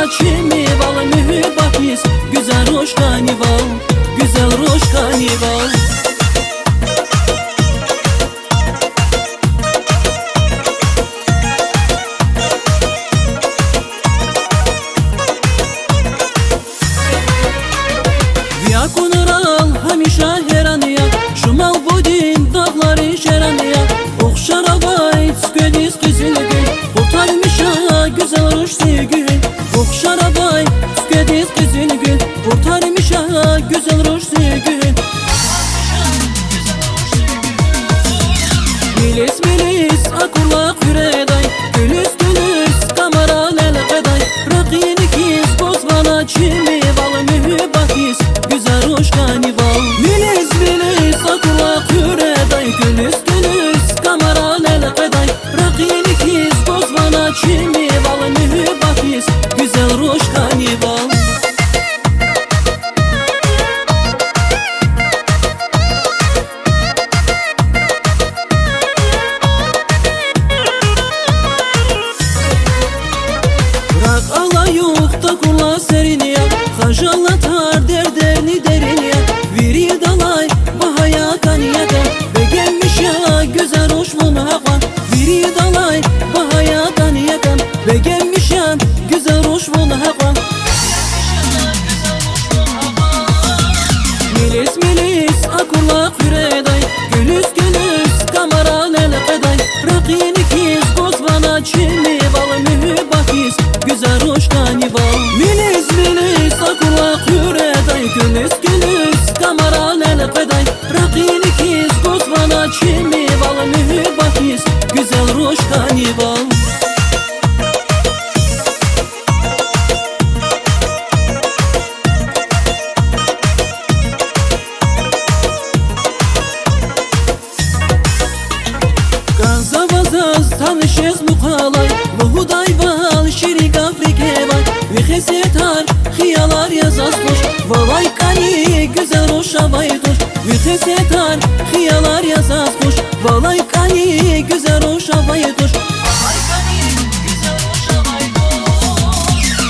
bana çimi val mühibatiz güzel roş kanival, güzel roş kanival. Ya konural hamişa heraniya Şumal budin dağları şeraniya Okşar avay tüskediz kızılgül Kurtarmışa güzel ruş sevgül Okşar avay tüskediz kızılgül Kurtarmışa güzel ruş sevgül. Milis milis akurla küreday Gülüz gülüz kamera lel kaday Rakini kiz bozvana çimi val mühibatiz güzel roş kanival. Milis milis akurla küreday Gülüz gülüz kamera lel kaday Rakini kiz bozvana çimi val mühibatiz güzel roş kanival. Kula seriniya Hajallatar derderini deriniya Viri dalay bahaya kaniyata Begelmiş ya güzel hoş mu hakan Viri dalay bahaya kaniyata Begelmiş ya güzel hoş mu hakan. Milis milis akurla küreday Gülüz gülüz kamera lel kaday Rakini kiz kozvana çimi val mühibatiz güzel roş kanival. Milis milis akurla küreday Gülüz gülüz kamera lel kaday Rakini kiz kozvana çimi val mühibatiz güzel roş kanival. Gazavazaz tanışız mukalay Muhuday val şirik Afrikevay Vihesetar hiyalar yazaz koş Valay kani güzel roş avay koş Vihesetar hiyalar yazaz koş Valay kani güzel roş avay koş.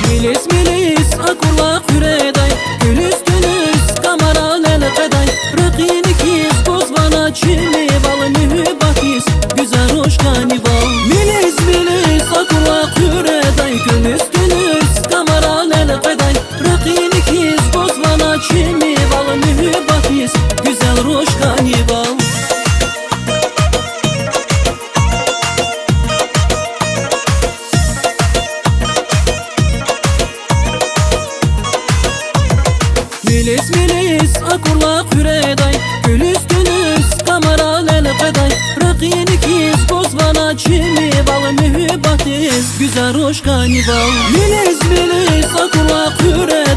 Milis milis akurla küreday Gülüz gülüz kamera lel kaday Rakini kiz kozvana çimi val mühibatiz güzel roş kanival. Milis milis akurla küreday Gülüz gülüz kamera lel kaday Rakini kiz kozvana çimi val mühibatiz güzel roş kanival. Milis milis akurla küreday Gülüz gülüz kamera lel kaday Rakini kiz kozvana çimi val mühibatiz güzel roş kanival. Milis milis akurla küreday